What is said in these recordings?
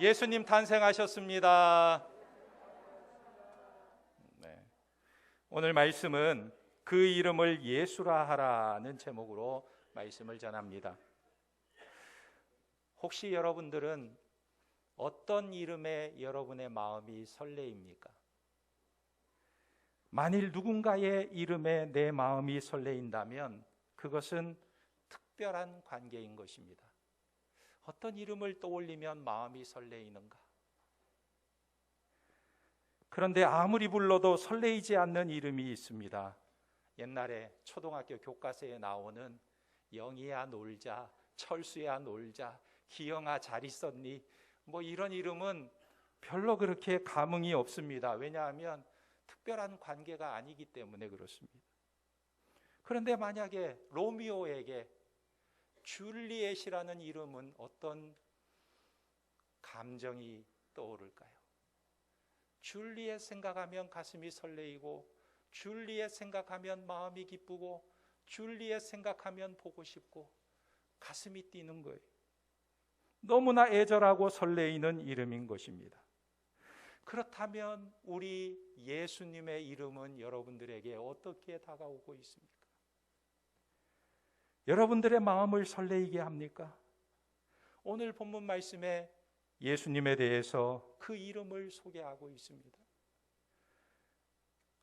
예수님 탄생하셨습니다. 네. 오늘 말씀은 그 이름을 예수라 하라는 제목으로 말씀을 전합니다. 혹시 여러분들은 어떤 이름에 여러분의 마음이 설레입니까? 만일 누군가의 이름에 내 마음이 설레인다면 그것은 특별한 관계인 것입니다. 어떤 이름을 떠올리면 마음이 설레이는가? 그런데 아무리 불러도 설레이지 않는 이름이 있습니다. 옛날에 초등학교 교과서에 나오는 영희야 놀자, 철수야 놀자, 기영아 잘 있었니? 뭐 이런 이름은 별로 그렇게 감흥이 없습니다. 왜냐하면 특별한 관계가 아니기 때문에 그렇습니다. 그런데 만약에 로미오에게 줄리엣이라는 이름은 어떤 감정이 떠오를까요? 줄리엣 생각하면 가슴이 설레이고, 줄리엣 생각하면 마음이 기쁘고, 줄리엣 생각하면 보고 싶고 가슴이 뛰는 거예요. 너무나 애절하고 설레이는 이름인 것입니다. 그렇다면 우리 예수님의 이름은 여러분들에게 어떻게 다가오고 있습니까? 여러분들의 마음을 설레이게 합니까? 오늘 본문 말씀에 예수님에 대해서 그 이름을 소개하고 있습니다.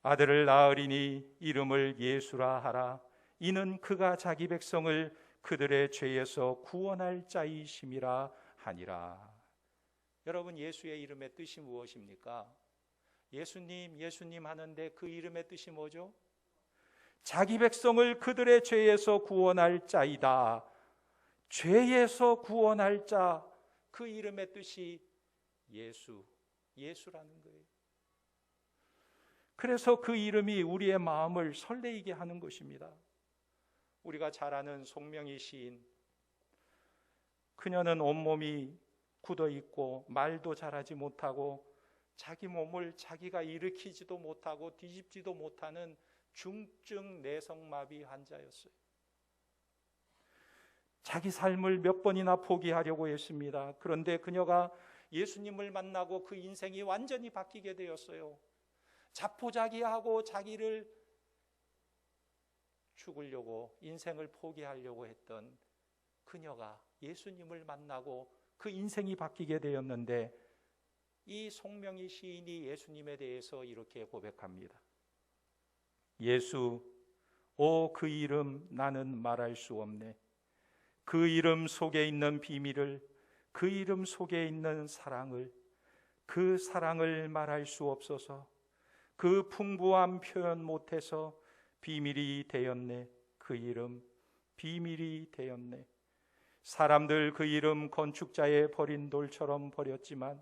아들을 낳으리니 이름을 예수라 하라. 이는 그가 자기 백성을 그들의 죄에서 구원할 자이심이라 하니라. 여러분, 예수의 이름의 뜻이 무엇입니까? 예수님 하는데 그 이름의 뜻이 뭐죠? 자기 백성을 그들의 죄에서 구원할 자이다. 죄에서 구원할 자, 그 이름의 뜻이 예수라는 거예요. 그래서 그 이름이 우리의 마음을 설레이게 하는 것입니다. 우리가 잘 아는 송명희 시인, 그녀는 온몸이 굳어 있고 말도 잘하지 못하고 자기 몸을 자기가 일으키지도 못하고 뒤집지도 못하는 중증 내성마비 환자였어요. 자기 삶을 몇 번이나 포기하려고 했습니다. 그런데 그녀가 예수님을 만나고 그 인생이 완전히 바뀌게 되었어요. 자포자기하고 자기를 죽으려고, 인생을 포기하려고 했던 그녀가 예수님을 만나고 그 인생이 바뀌게 되었는데, 이 송명희 시인이 예수님에 대해서 이렇게 고백합니다. 예수, 오 그 이름 나는 말할 수 없네. 그 이름 속에 있는 비밀을, 그 이름 속에 있는 사랑을, 그 사랑을 말할 수 없어서 그 풍부한 표현 못해서 비밀이 되었네. 그 이름 비밀이 되었네. 사람들 그 이름 건축자의 버린 돌처럼 버렸지만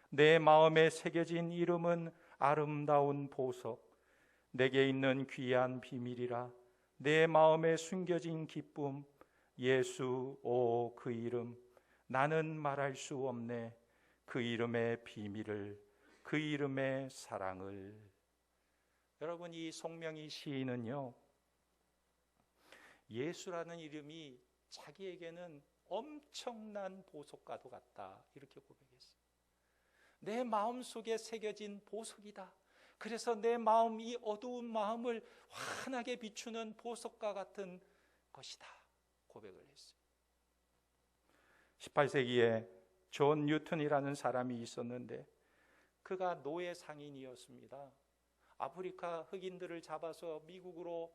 내 마음에 새겨진 이름은 아름다운 보석, 내게 있는 귀한 비밀이라. 내 마음에 숨겨진 기쁨, 예수, 오 그 이름 나는 말할 수 없네. 그 이름의 비밀을, 그 이름의 사랑을. 여러분, 이 송명희 시인은요, 예수라는 이름이 자기에게는 엄청난 보석과도 같다, 이렇게 고백했어요. 내 마음속에 새겨진 보석이다. 그래서 내 마음, 이 어두운 마음을 환하게 비추는 보석과 같은 것이다, 고백을 했어요. 18세기에 존 뉴턴이라는 사람이 있었는데 그가 노예 상인이었습니다. 아프리카 흑인들을 잡아서 미국으로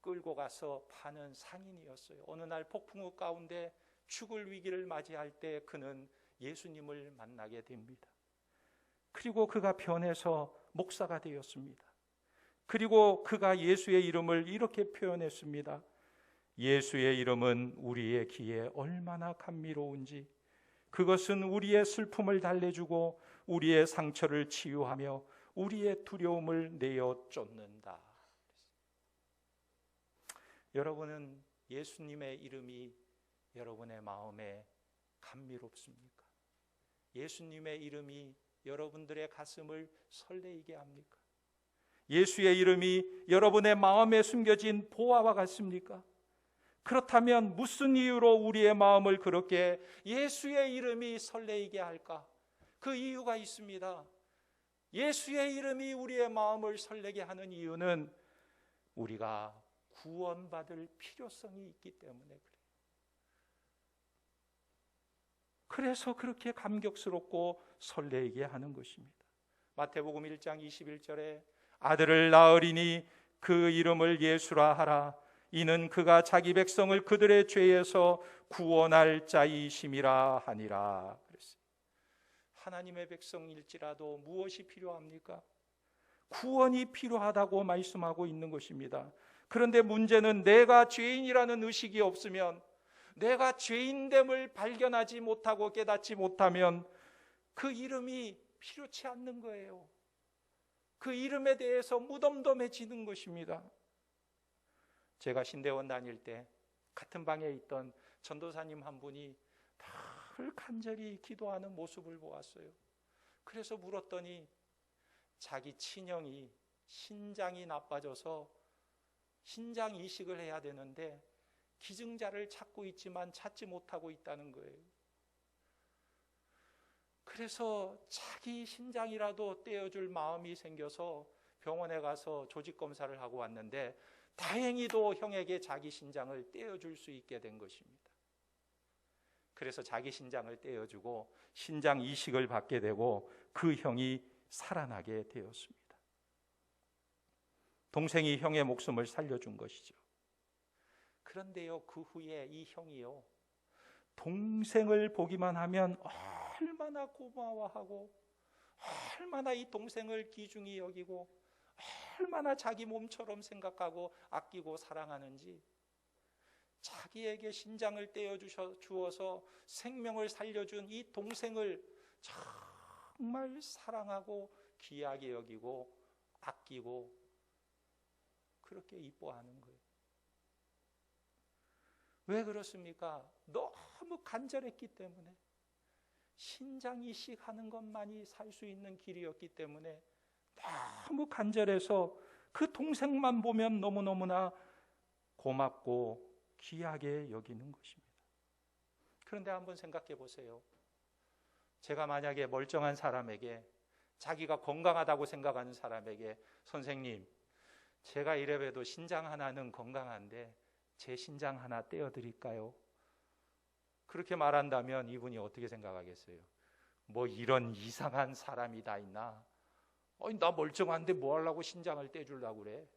끌고 가서 파는 상인이었어요. 어느 날 폭풍우 가운데 죽을 위기를 맞이할 때 그는 예수님을 만나게 됩니다. 그리고 그가 변해서 목사가 되었습니다. 그리고 그가 예수의 이름을 이렇게 표현했습니다. 예수의 이름은 우리의 귀에 얼마나 감미로운지, 그것은 우리의 슬픔을 달래주고 우리의 상처를 치유하며 우리의 두려움을 내어 쫓는다. 여러분은 예수님의 이름이 여러분의 마음에 감미롭습니까? 예수님의 이름이 여러분들의 가슴을 설레이게 합니까? 예수의 이름이 여러분의 마음에 숨겨진 보화와 같습니까? 그렇다면 무슨 이유로 우리의 마음을 그렇게 예수의 이름이 설레이게 할까? 그 이유가 있습니다. 예수의 이름이 우리의 마음을 설레게 하는 이유는 우리가 구원받을 필요성이 있기 때문에 그래요. 그래서 그렇게 감격스럽고 설레게 하는 것입니다. 마태복음 1장 21절에 아들을 낳으리니 그 이름을 예수라 하라. 이는 그가 자기 백성을 그들의 죄에서 구원할 자이심이라 하니라 그랬어요. 하나님의 백성일지라도 무엇이 필요합니까? 구원이 필요하다고 말씀하고 있는 것입니다. 그런데 문제는 내가 죄인이라는 의식이 없으면, 내가 죄인됨을 발견하지 못하고 깨닫지 못하면 그 이름이 필요치 않는 거예요. 그 이름에 대해서 무덤덤해지는 것입니다. 제가 신대원 다닐 때 같은 방에 있던 전도사님 한 분이 늘 간절히 기도하는 모습을 보았어요. 그래서 물었더니 자기 친형이 신장이 나빠져서 신장 이식을 해야 되는데 기증자를 찾고 있지만 찾지 못하고 있다는 거예요. 그래서 자기 신장이라도 떼어줄 마음이 생겨서 병원에 가서 조직검사를 하고 왔는데 다행히도 형에게 자기 신장을 떼어줄 수 있게 된 것입니다. 그래서 자기 신장을 떼어주고 신장 이식을 받게 되고 그 형이 살아나게 되었습니다. 동생이 형의 목숨을 살려준 것이죠. 그런데요, 그 후에 이 형이요, 동생을 보기만 하면 얼마나 고마워하고 얼마나 이 동생을 귀중히 여기고 얼마나 자기 몸처럼 생각하고 아끼고 사랑하는지, 자기에게 신장을 떼어주어서 생명을 살려준 이 동생을 정말 사랑하고 귀하게 여기고 아끼고 그렇게 이뻐하는 거예요. 왜 그렇습니까? 너무 간절했기 때문에, 신장 이식하는 것만이 살 수 있는 길이었기 때문에 너무 간절해서 그 동생만 보면 너무너무나 고맙고 귀하게 여기는 것입니다. 그런데 한번 생각해 보세요. 제가 만약에 멀쩡한 사람에게, 자기가 건강하다고 생각하는 사람에게, 선생님, 제가 이래봬도 신장 하나는 건강한데 제 신장 하나 떼어드릴까요? 그렇게 말한다면 이분이 어떻게 생각하겠어요? 뭐 이런 이상한 사람이 다 있나? 나 멀쩡한데 뭐 하려고 신장을 떼주려고 그래?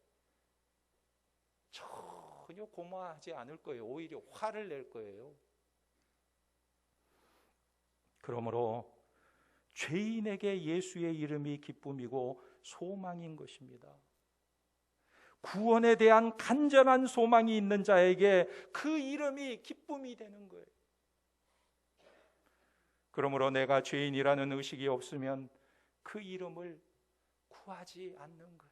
전혀 고마워하지 않을 거예요. 오히려 화를 낼 거예요. 그러므로 죄인에게 예수의 이름이 기쁨이고 소망인 것입니다. 구원에 대한 간절한 소망이 있는 자에게 그 이름이 기쁨이 되는 거예요. 그러므로 내가 죄인이라는 의식이 없으면 그 이름을 구하지 않는 거예요.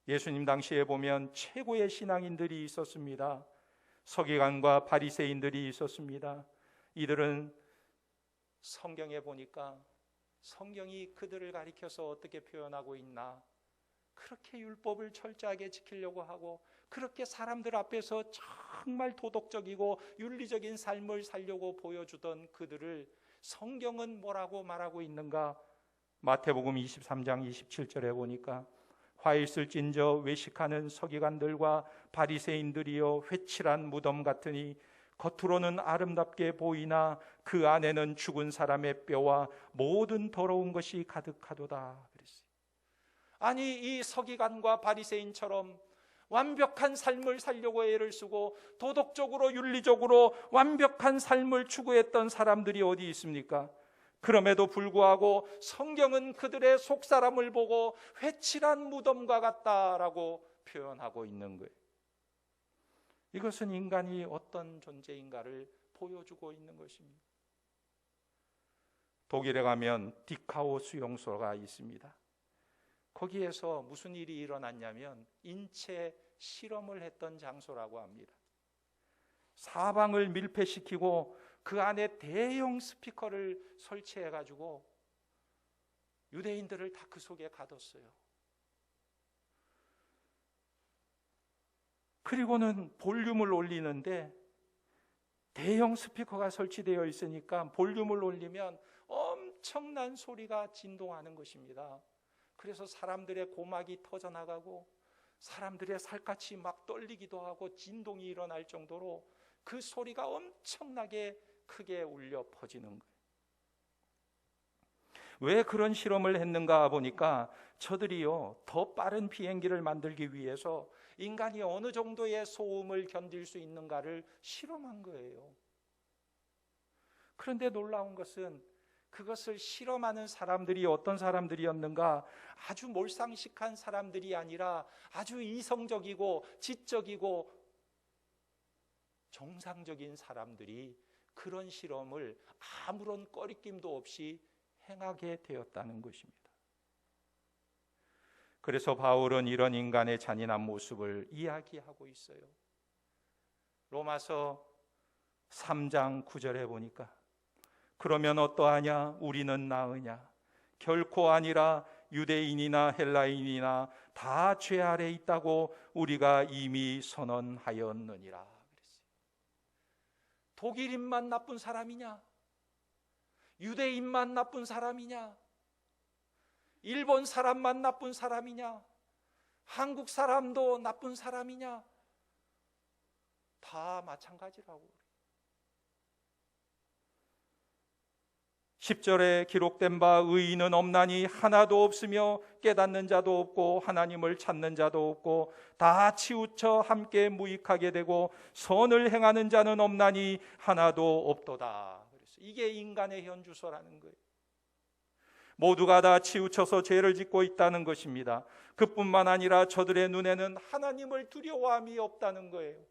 예수님 당시에 보면 최고의 신앙인들이 있었습니다. 서기관과 바리새인들이 있었습니다. 이들은 성경에 보니까 성경이 그들을 가리켜서 어떻게 표현하고 있나, 그렇게 율법을 철저하게 지키려고 하고 그렇게 사람들 앞에서 정말 도덕적이고 윤리적인 삶을 살려고 보여주던 그들을 성경은 뭐라고 말하고 있는가? 마태복음 23장 27절에 보니까 화 있을진저 외식하는 서기관들과 바리새인들이여 회칠한 무덤 같으니 겉으로는 아름답게 보이나 그 안에는 죽은 사람의 뼈와 모든 더러운 것이 가득하도다 그랬어요. 아니, 이 서기관과 바리새인처럼 완벽한 삶을 살려고 애를 쓰고 도덕적으로 윤리적으로 완벽한 삶을 추구했던 사람들이 어디 있습니까? 그럼에도 불구하고 성경은 그들의 속사람을 보고 회칠한 무덤과 같다라고 표현하고 있는 거예요. 이것은 인간이 어떤 존재인가를 보여주고 있는 것입니다. 독일에 가면 디카오 수용소가 있습니다. 거기에서 무슨 일이 일어났냐면 인체 실험을 했던 장소라고 합니다. 사방을 밀폐시키고 그 안에 대형 스피커를 설치해가지고 유대인들을 다 그 속에 가뒀어요. 그리고는 볼륨을 올리는데 대형 스피커가 설치되어 있으니까 볼륨을 올리면 엄청난 소리가 진동하는 것입니다. 그래서 사람들의 고막이 터져나가고 사람들의 살갗이 막 떨리기도 하고 진동이 일어날 정도로 그 소리가 엄청나게 크게 울려 퍼지는 거예요. 왜 그런 실험을 했는가 보니까 저들이요, 더 빠른 비행기를 만들기 위해서 인간이 어느 정도의 소음을 견딜 수 있는가를 실험한 거예요. 그런데 놀라운 것은 그것을 실험하는 사람들이 어떤 사람들이었는가? 아주 몰상식한 사람들이 아니라 아주 이성적이고 지적이고 정상적인 사람들이 그런 실험을 아무런 꺼리낌도 없이 행하게 되었다는 것입니다. 그래서 바울은 이런 인간의 잔인한 모습을 이야기하고 있어요. 로마서 3장 9절에 보니까 그러면 어떠하냐? 우리는 나으냐? 결코 아니라 유대인이나 헬라인이나 다 죄 아래 있다고 우리가 이미 선언하였느니라 그랬어요. 독일인만 나쁜 사람이냐? 유대인만 나쁜 사람이냐? 일본 사람만 나쁜 사람이냐? 한국 사람도 나쁜 사람이냐? 다 마찬가지라고. 10절에 기록된 바 의인은 없나니 하나도 없으며 깨닫는 자도 없고 하나님을 찾는 자도 없고 다 치우쳐 함께 무익하게 되고 선을 행하는 자는 없나니 하나도 없도다. 이게 인간의 현주소라는 거예요. 모두가 다 치우쳐서 죄를 짓고 있다는 것입니다. 그뿐만 아니라 저들의 눈에는 하나님을 두려워함이 없다는 거예요.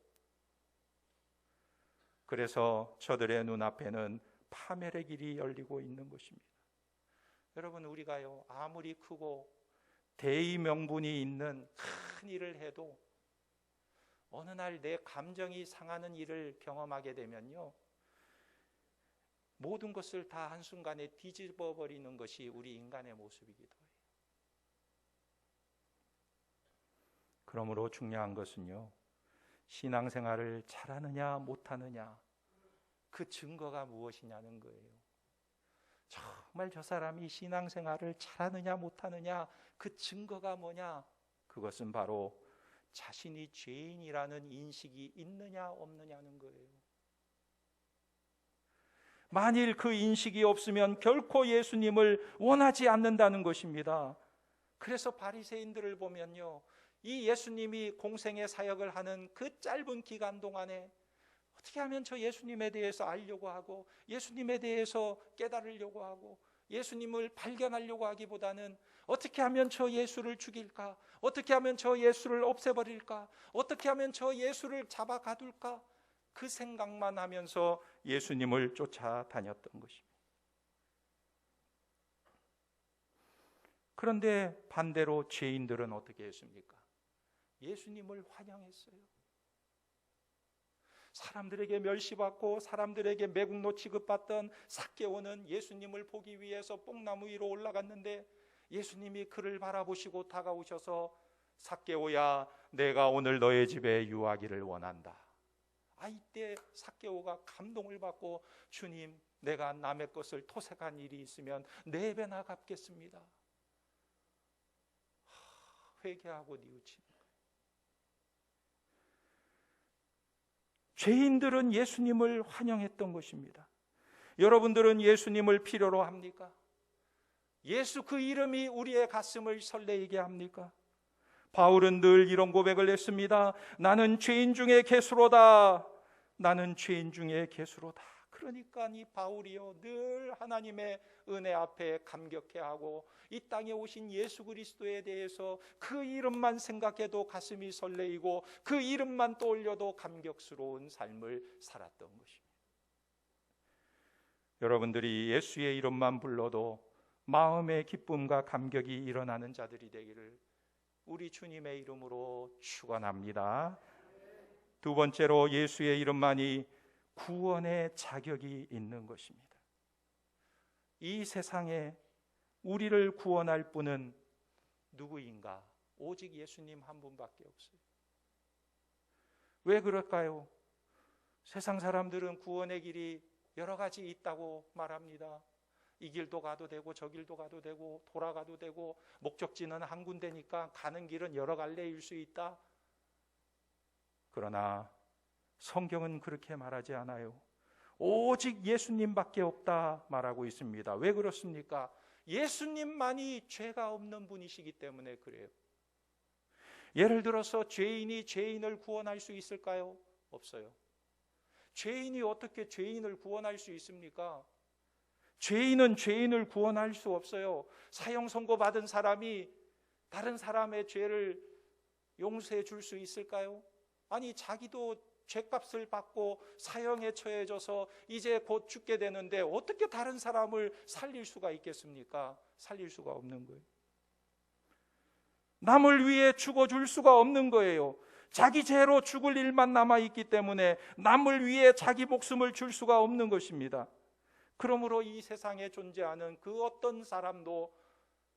그래서 저들의 눈앞에는 파멸의 길이 열리고 있는 것입니다. 여러분, 우리가요 아무리 크고 대의 명분이 있는 큰 일을 해도 어느 날 내 감정이 상하는 일을 경험하게 되면요 모든 것을 다 한순간에 뒤집어 버리는 것이 우리 인간의 모습이기도 해요. 그러므로 중요한 것은요 신앙생활을 잘하느냐 못하느냐 그 증거가 무엇이냐는 거예요. 정말 저 사람이 신앙생활을 잘하느냐 못하느냐 그 증거가 뭐냐? 그것은 바로 자신이 죄인이라는 인식이 있느냐 없느냐는 거예요. 만일 그 인식이 없으면 결코 예수님을 원하지 않는다는 것입니다. 그래서 바리새인들을 보면요 이 예수님이 공생의 사역을 하는 그 짧은 기간 동안에 어떻게 하면 저 예수님에 대해서 알려고 하고 예수님에 대해서 깨달으려고 하고 예수님을 발견하려고 하기보다는 어떻게 하면 저 예수를 죽일까? 어떻게 하면 저 예수를 없애버릴까? 어떻게 하면 저 예수를 잡아 가둘까? 그 생각만 하면서 예수님을 쫓아다녔던 것입니다. 그런데 반대로 죄인들은 어떻게 했습니까? 예수님을 환영했어요. 사람들에게 멸시받고 사람들에게 매국노 취급받던 삭개오는 예수님을 보기 위해서 뽕나무 위로 올라갔는데 예수님이 그를 바라보시고 다가오셔서 삭개오야 내가 오늘 너의 집에 유하기를 원한다. 이때 삭개오가 감동을 받고 주님 내가 남의 것을 토색한 일이 있으면 4배나 갚겠습니다. 회개하고 뉘우치는 거예요. 죄인들은 예수님을 환영했던 것입니다. 여러분들은 예수님을 필요로 합니까? 예수 그 이름이 우리의 가슴을 설레게 합니까? 바울은 늘 이런 고백을 했습니다. 나는 죄인 중에 괴수로다. 나는 죄인 중에 괴수로다. 그러니까 이 바울이요 늘 하나님의 은혜 앞에 감격해하고 이 땅에 오신 예수 그리스도에 대해서 그 이름만 생각해도 가슴이 설레이고 그 이름만 떠올려도 감격스러운 삶을 살았던 것입니다. 여러분들이 예수의 이름만 불러도 마음의 기쁨과 감격이 일어나는 자들이 되기를 우리 주님의 이름으로 축원합니다. 두 번째로 예수의 이름만이 구원의 자격이 있는 것입니다. 이 세상에 우리를 구원할 분은 누구인가? 오직 예수님 한 분밖에 없어요. 왜 그럴까요? 세상 사람들은 구원의 길이 여러 가지 있다고 말합니다. 이 길도 가도 되고 저 길도 가도 되고 돌아가도 되고 목적지는 한 군데니까 가는 길은 여러 갈래일 수 있다. 그러나 성경은 그렇게 말하지 않아요. 오직 예수님밖에 없다 말하고 있습니다. 왜 그렇습니까? 예수님만이 죄가 없는 분이시기 때문에 그래요. 예를 들어서 죄인이 죄인을 구원할 수 있을까요? 없어요. 죄인이 어떻게 죄인을 구원할 수 있습니까? 죄인은 죄인을 구원할 수 없어요. 사형 선고 받은 사람이 다른 사람의 죄를 용서해 줄 수 있을까요? 아니, 자기도 죄값을 받고 사형에 처해져서 이제 곧 죽게 되는데 어떻게 다른 사람을 살릴 수가 있겠습니까? 살릴 수가 없는 거예요. 남을 위해 죽어줄 수가 없는 거예요. 자기 죄로 죽을 일만 남아있기 때문에 남을 위해 자기 목숨을 줄 수가 없는 것입니다. 그러므로 이 세상에 존재하는 그 어떤 사람도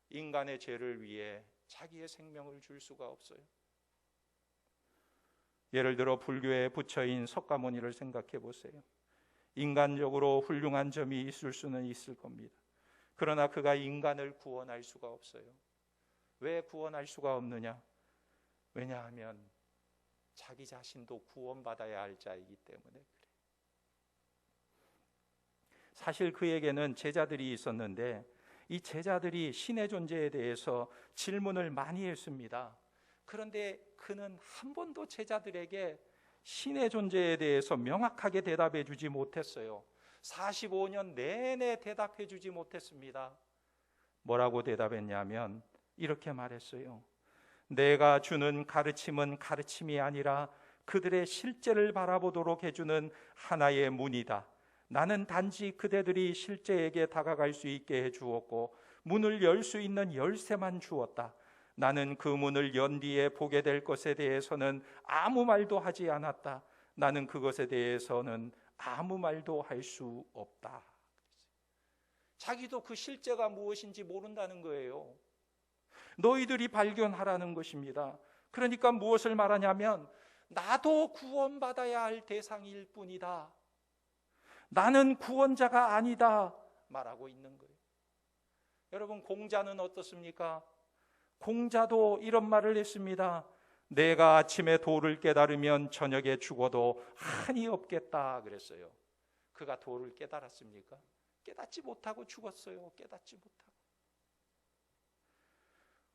인간의 죄를 위해 자기의 생명을 줄 수가 없어요. 예를 들어 불교의 부처인 석가모니를 생각해 보세요. 인간적으로 훌륭한 점이 있을 수는 있을 겁니다. 그러나 그가 인간을 구원할 수가 없어요. 왜 구원할 수가 없느냐? 왜냐하면 자기 자신도 구원받아야 할 자이기 때문에 그래요. 사실 그에게는 제자들이 있었는데 이 제자들이 신의 존재에 대해서 질문을 많이 했습니다. 그런데 그는 한 번도 제자들에게 신의 존재에 대해서 명확하게 대답해 주지 못했어요. 45년 내내 대답해 주지 못했습니다. 뭐라고 대답했냐면 이렇게 말했어요. 내가 주는 가르침은 가르침이 아니라 그들의 실제를 바라보도록 해주는 하나의 문이다. 나는 단지 그대들이 실제에게 다가갈 수 있게 해주었고 문을 열 수 있는 열쇠만 주었다. 나는 그 문을 연 뒤에 보게 될 것에 대해서는 아무 말도 하지 않았다. 나는 그것에 대해서는 아무 말도 할 수 없다. 자기도 그 실제가 무엇인지 모른다는 거예요. 너희들이 발견하라는 것입니다. 그러니까 무엇을 말하냐면 나도 구원받아야 할 대상일 뿐이다. 나는 구원자가 아니다 말하고 있는 거예요. 여러분, 공자는 어떻습니까? 공자도 이런 말을 했습니다. 내가 아침에 도를 깨달으면 저녁에 죽어도 한이 없겠다 그랬어요. 그가 도를 깨달았습니까? 깨닫지 못하고 죽었어요. 깨닫지 못하고.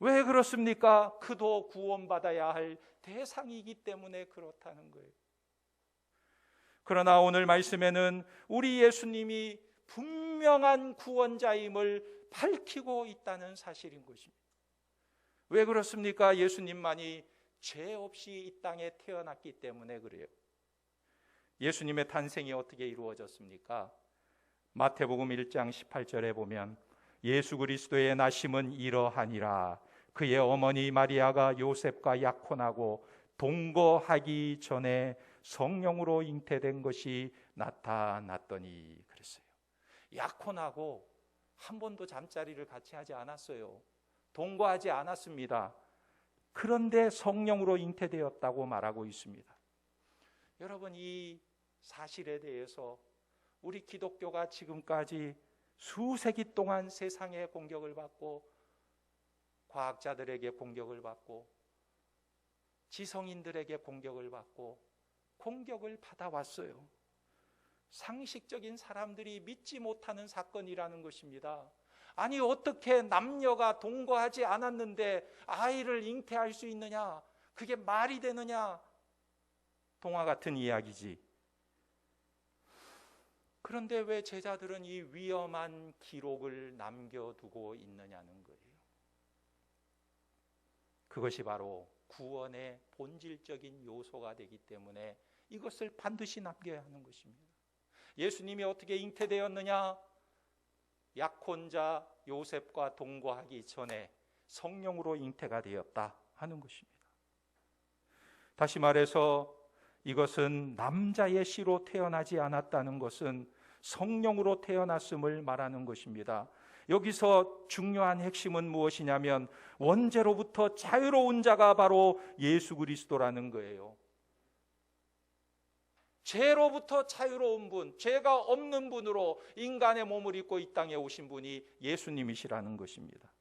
왜 그렇습니까? 그도 구원받아야 할 대상이기 때문에 그렇다는 거예요. 그러나 오늘 말씀에는 우리 예수님이 분명한 구원자임을 밝히고 있다는 사실인 것입니다. 왜 그렇습니까? 예수님만이 죄 없이 이 땅에 태어났기 때문에 그래요. 예수님의 탄생이 어떻게 이루어졌습니까? 마태복음 1장 18절에 보면 예수 그리스도의 나심은 이러하니라. 그의 어머니 마리아가 요셉과 약혼하고 동거하기 전에 성령으로 잉태된 것이 나타났더니 그랬어요. 약혼하고 한 번도 잠자리를 같이 하지 않았어요. 동거하지 않았습니다. 그런데 성령으로 잉태되었다고 말하고 있습니다. 여러분, 이 사실에 대해서 우리 기독교가 지금까지 수세기 동안 세상의 공격을 받고 과학자들에게 공격을 받고 지성인들에게 공격을 받고 공격을 받아왔어요. 상식적인 사람들이 믿지 못하는 사건이라는 것입니다. 아니, 어떻게 남녀가 동거하지 않았는데 아이를 잉태할 수 있느냐? 그게 말이 되느냐? 동화 같은 이야기지. 그런데 왜 제자들은 이 위험한 기록을 남겨두고 있느냐는 거예요. 그것이 바로 구원의 본질적인 요소가 되기 때문에 이것을 반드시 남겨야 하는 것입니다. 예수님이 어떻게 잉태되었느냐? 약혼자 요셉과 동거하기 전에 성령으로 잉태가 되었다 하는 것입니다. 다시 말해서 이것은 남자의 씨로 태어나지 않았다는 것은 성령으로 태어났음을 말하는 것입니다. 여기서 중요한 핵심은 무엇이냐면 원죄로부터 자유로운 자가 바로 예수 그리스도라는 거예요. 죄로부터 자유로운 분, 죄가 없는 분으로 인간의 몸을 입고 이 땅에 오신 분이 예수님이시라는 것입니다.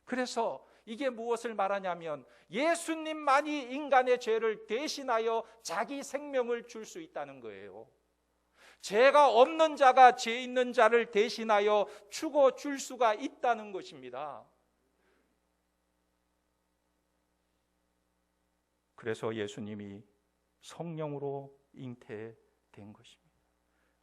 그래서 이게 무엇을 말하냐면 예수님만이 인간의 죄를 대신하여 자기 생명을 줄 수 있다는 거예요. 죄가 없는 자가 죄 있는 자를 대신하여 죽어 줄 수가 있다는 것입니다. 그래서 예수님이 성령으로 잉태된 것입니다.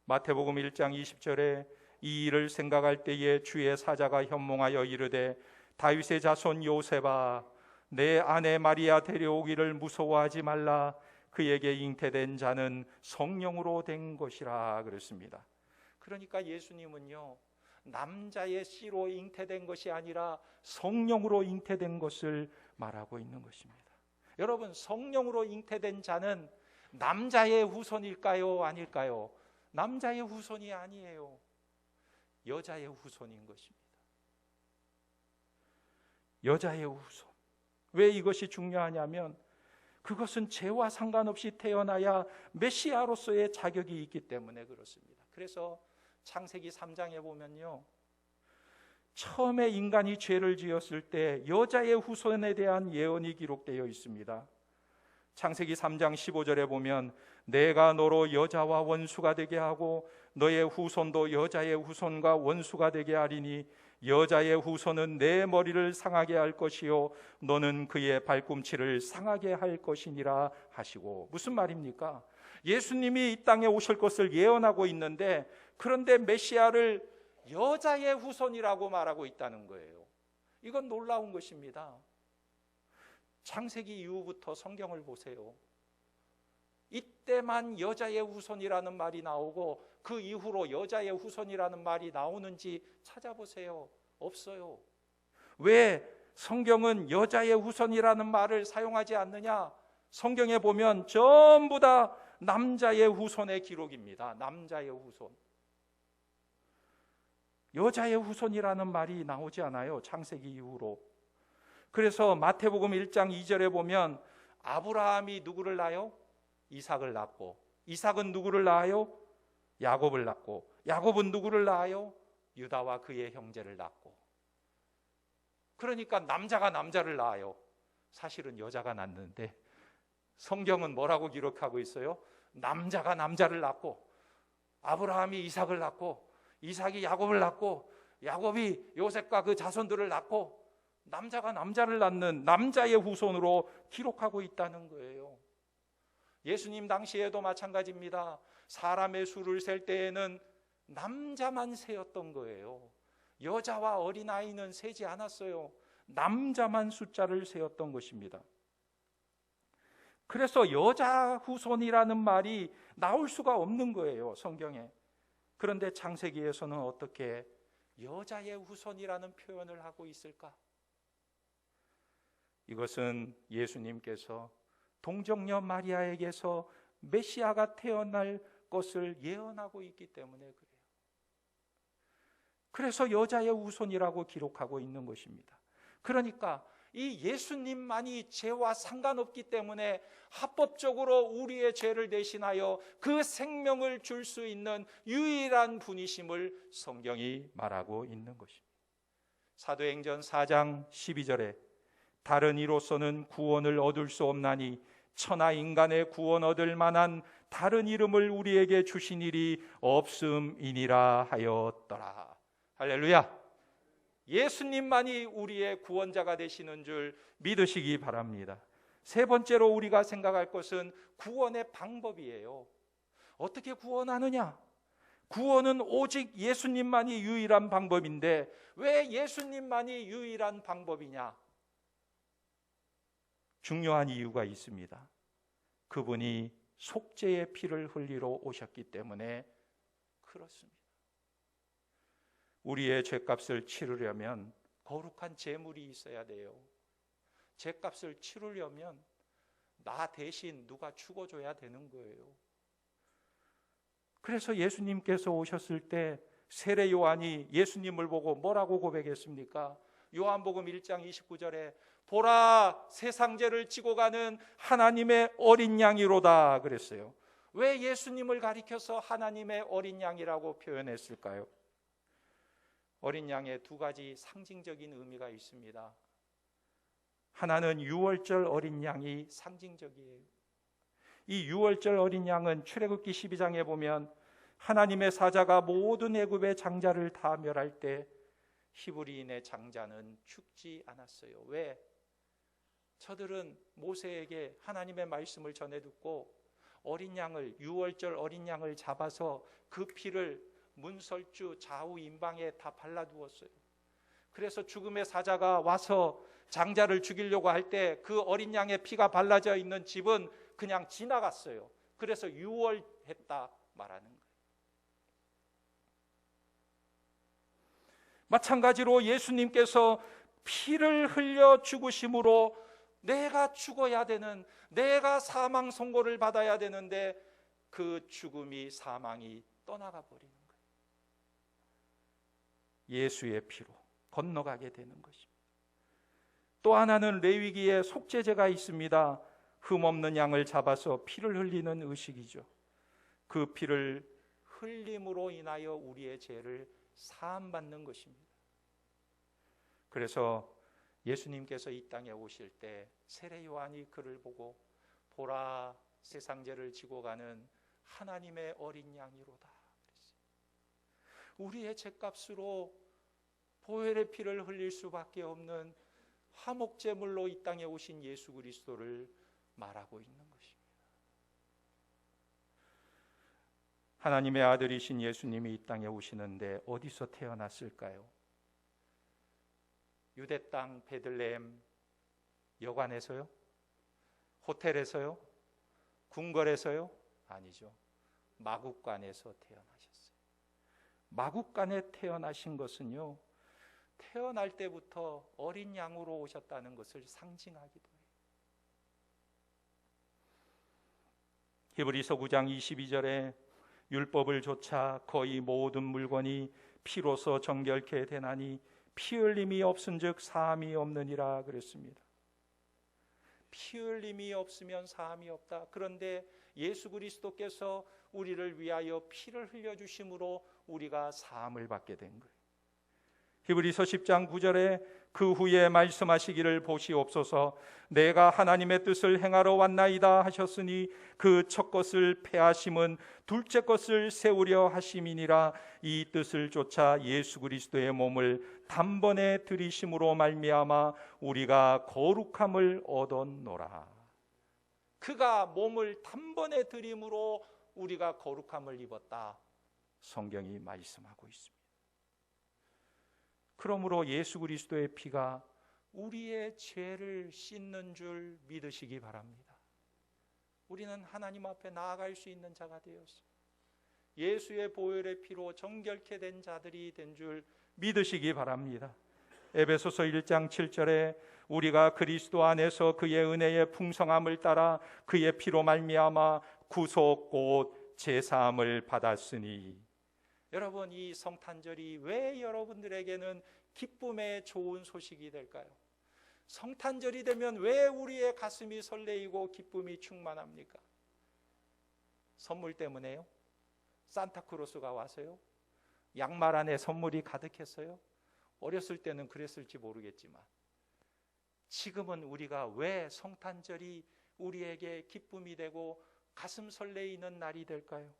마태복음 1장 20절에 이 일을 생각할 때에 주의 사자가 현몽하여 이르되 다윗의 자손 요셉아 내 아내 마리아 데려오기를 무서워하지 말라 그에게 잉태된 자는 성령으로 된 것이라 그랬습니다. 그러니까 예수님은요 남자의 씨로 잉태된 것이 아니라 성령으로 잉태된 것을 말하고 있는 것입니다. 여러분, 성령으로 잉태된 자는 남자의 후손일까요? 아닐까요? 남자의 후손이 아니에요. 여자의 후손인 것입니다. 여자의 후손. 왜 이것이 중요하냐면 그것은 죄와 상관없이 태어나야 메시아로서의 자격이 있기 때문에 그렇습니다. 그래서 창세기 3장에 보면요, 처음에 인간이 죄를 지었을 때 여자의 후손에 대한 예언이 기록되어 있습니다. 창세기 3장 15절에 보면 내가 너로 여자와 원수가 되게 하고 너의 후손도 여자의 후손과 원수가 되게 하리니 여자의 후손은 내 머리를 상하게 할 것이요 너는 그의 발꿈치를 상하게 할 것이니라 하시고. 무슨 말입니까? 예수님이 이 땅에 오실 것을 예언하고 있는데 그런데 메시아를 여자의 후손이라고 말하고 있다는 거예요. 이건 놀라운 것입니다. 창세기 이후부터 성경을 보세요. 이때만 여자의 후손이라는 말이 나오고 그 이후로 여자의 후손이라는 말이 나오는지 찾아보세요. 없어요. 왜 성경은 여자의 후손이라는 말을 사용하지 않느냐? 성경에 보면 전부 다 남자의 후손의 기록입니다. 남자의 후손. 여자의 후손이라는 말이 나오지 않아요. 창세기 이후로. 그래서 마태복음 1장 2절에 보면 아브라함이 누구를 낳아요? 이삭을 낳고, 이삭은 누구를 낳아요? 야곱을 낳고, 야곱은 누구를 낳아요? 유다와 그의 형제를 낳고. 그러니까 남자가 남자를 낳아요. 사실은 여자가 낳는데 성경은 뭐라고 기록하고 있어요? 남자가 남자를 낳고, 아브라함이 이삭을 낳고, 이삭이 야곱을 낳고, 야곱이 요셉과 그 자손들을 낳고, 남자가 남자를 낳는 남자의 후손으로 기록하고 있다는 거예요. 예수님 당시에도 마찬가지입니다. 사람의 수를 셀 때에는 남자만 세었던 거예요. 여자와 어린아이는 세지 않았어요. 남자만 숫자를 세었던 것입니다. 그래서 여자 후손이라는 말이 나올 수가 없는 거예요, 성경에. 그런데 창세기에서는 어떻게 여자의 후손이라는 표현을 하고 있을까? 이것은 예수님께서 동정녀 마리아에게서 메시아가 태어날 것을 예언하고 있기 때문에 그래요. 그래서 여자의 후손이라고 기록하고 있는 것입니다. 그러니까 이 예수님만이 죄와 상관없기 때문에 합법적으로 우리의 죄를 대신하여 그 생명을 줄 수 있는 유일한 분이심을 성경이 말하고 있는 것입니다. 사도행전 4장 12절에 다른 이로서는 구원을 얻을 수 없나니 천하 인간의 구원 얻을 만한 다른 이름을 우리에게 주신 일이 없음이니라 하였더라. 할렐루야. 예수님만이 우리의 구원자가 되시는 줄 믿으시기 바랍니다. 세 번째로 우리가 생각할 것은 구원의 방법이에요. 어떻게 구원하느냐? 구원은 오직 예수님만이 유일한 방법인데 왜 예수님만이 유일한 방법이냐? 중요한 이유가 있습니다. 그분이 속죄의 피를 흘리러 오셨기 때문에 그렇습니다. 우리의 죄값을 치르려면 거룩한 제물이 있어야 돼요. 죄값을 치르려면 나 대신 누가 죽어줘야 되는 거예요. 그래서 예수님께서 오셨을 때 세례 요한이 예수님을 보고 뭐라고 고백했습니까? 요한복음 1장 29절에 보라 세상 죄를 지고 가는 하나님의 어린 양이로다 그랬어요. 왜 예수님을 가리켜서 하나님의 어린 양이라고 표현했을까요? 어린 양에 두 가지 상징적인 의미가 있습니다. 하나는 유월절 어린 양이 상징적이에요. 이 유월절 어린 양은 출애굽기 12장에 보면 하나님의 사자가 모든 애굽의 장자를 다 멸할 때 히브리인의 장자는 죽지 않았어요. 왜? 저들은 모세에게 하나님의 말씀을 전해 듣고 어린 양을, 유월절 어린 양을 잡아서 그 피를 문설주 좌우 임방에 다 발라두었어요. 그래서 죽음의 사자가 와서 장자를 죽이려고 할 때 그 어린 양의 피가 발라져 있는 집은 그냥 지나갔어요. 그래서 유월했다 말하는 거예요. 마찬가지로 예수님께서 피를 흘려 죽으심으로 내가 죽어야 되는, 내가 사망 선고를 받아야 되는데 그 죽음이, 사망이 떠나가 버리는 거예요. 예수의 피로 건너가게 되는 것입니다. 또 하나는 레위기에 속죄제가 있습니다. 흠없는 양을 잡아서 피를 흘리는 의식이죠. 그 피를 흘림으로 인하여 우리의 죄를 사함받는 것입니다. 그래서 예수님께서 이 땅에 오실 때 세례 요한이 그를 보고 보라, 세상 죄를 지고 가는 하나님의 어린 양이로다 그랬어요. 우리의 죄값으로 보혈의 피를 흘릴 수밖에 없는 화목제물로 이 땅에 오신 예수 그리스도를 말하고 있는 것입니다. 하나님의 아들이신 예수님이 이 땅에 오시는데 어디서 태어났을까요? 유대 땅 베들레헴 여관에서요? 호텔에서요? 궁궐에서요? 아니죠. 마국간에서 태어나셨어요. 마국간에 태어나신 것은요, 태어날 때부터 어린 양으로 오셨다는 것을 상징하기도 해요. 히브리서 9장 22절에 율법을 조차 거의 모든 물건이 피로서 정결케 되나니 피 흘림이 없은즉 사함이 없느니라 그랬습니다. 피 흘림이 없으면 사함이 없다. 그런데 예수 그리스도께서 우리를 위하여 피를 흘려주심으로 우리가 사함을 받게 된 거예요. 히브리서 10장 9절에 그 후에 말씀하시기를 보시옵소서 내가 하나님의 뜻을 행하러 왔나이다 하셨으니 그 첫 것을 폐하심은 둘째 것을 세우려 하심이니라. 이 뜻을 쫓아 예수 그리스도의 몸을 단번에 들이심으로 말미암아 우리가 거룩함을 얻었노라. 그가 몸을 단번에 들임으로 우리가 거룩함을 입었다. 성경이 말씀하고 있습니다. 그러므로 예수 그리스도의 피가 우리의 죄를 씻는 줄 믿으시기 바랍니다. 우리는 하나님 앞에 나아갈 수 있는 자가 되었어요. 예수의 보혈의 피로 정결케 된 자들이 된 줄 믿으시기 바랍니다. 에베소서 1장 7절에 우리가 그리스도 안에서 그의 은혜의 풍성함을 따라 그의 피로 말미암아 구속 곧 제사함을 받았으니. 여러분, 이 성탄절이 왜 여러분들에게는 기쁨의 좋은 소식이 될까요? 성탄절이 되면 왜 우리의 가슴이 설레이고 기쁨이 충만합니까? 선물 때문에요? 산타크로스가 와서요? 양말 안에 선물이 가득했어요? 어렸을 때는 그랬을지 모르겠지만 지금은 우리가 왜 성탄절이 우리에게 기쁨이 되고 가슴 설레이는 날이 될까요?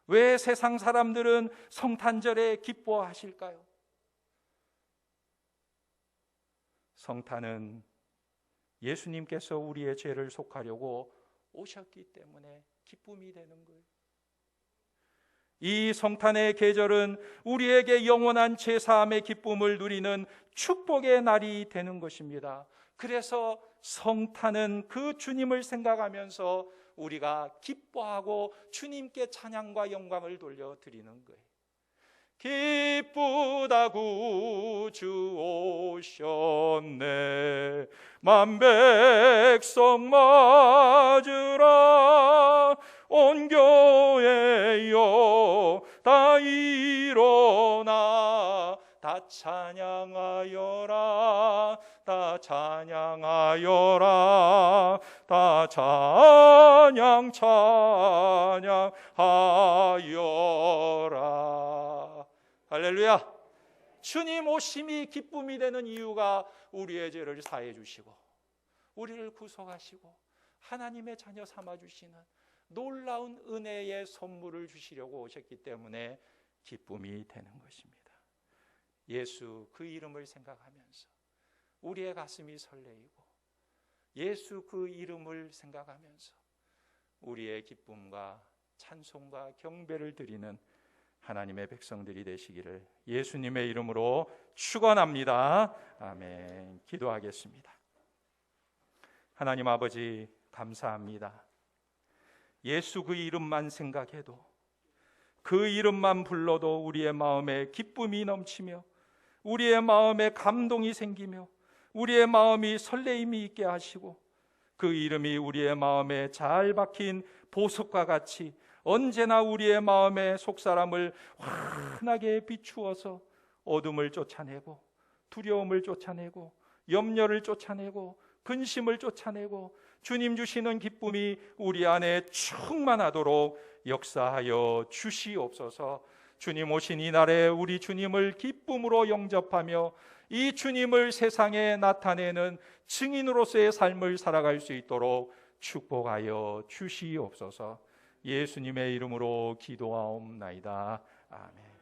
왜 세상 사람들은 성탄절에 기뻐하실까요? 성탄은 예수님께서 우리의 죄를 속하려고 오셨기 때문에 기쁨이 되는 거예요. 이 성탄의 계절은 우리에게 영원한 제사함의 기쁨을 누리는 축복의 날이 되는 것입니다. 그래서 성탄은 그 주님을 생각하면서 우리가 기뻐하고 주님께 찬양과 영광을 돌려드리는 거예요. 기쁘다 구주 오셨네 만 백성 맞으라 온 교회여 다 일어나 다 찬양하여라, 다 찬양하여라, 다 찬양하여라. 할렐루야. 주님 오심이 기쁨이 되는 이유가 우리의 죄를 사해 주시고 우리를 구속하시고 하나님의 자녀 삼아 주시는 놀라운 은혜의 선물을 주시려고 오셨기 때문에 기쁨이 되는 것입니다. 예수 그 이름을 생각하면서 우리의 가슴이 설레이고 예수 그 이름을 생각하면서 우리의 기쁨과 찬송과 경배를 드리는 하나님의 백성들이 되시기를 예수님의 이름으로 축원합니다. 아멘. 기도하겠습니다. 하나님 아버지 감사합니다. 예수 그 이름만 생각해도 그 이름만 불러도 우리의 마음에 기쁨이 넘치며 우리의 마음에 감동이 생기며 우리의 마음이 설레임이 있게 하시고 그 이름이 우리의 마음에 잘 박힌 보석과 같이 언제나 우리의 마음의 속사람을 환하게 비추어서 어둠을 쫓아내고 두려움을 쫓아내고 염려를 쫓아내고 근심을 쫓아내고 주님 주시는 기쁨이 우리 안에 충만하도록 역사하여 주시옵소서. 주님 오신 이날에 우리 주님을 기쁨으로 영접하며 이 주님을 세상에 나타내는 증인으로서의 삶을 살아갈 수 있도록 축복하여 주시옵소서. 예수님의 이름으로 기도하옵나이다. 아멘.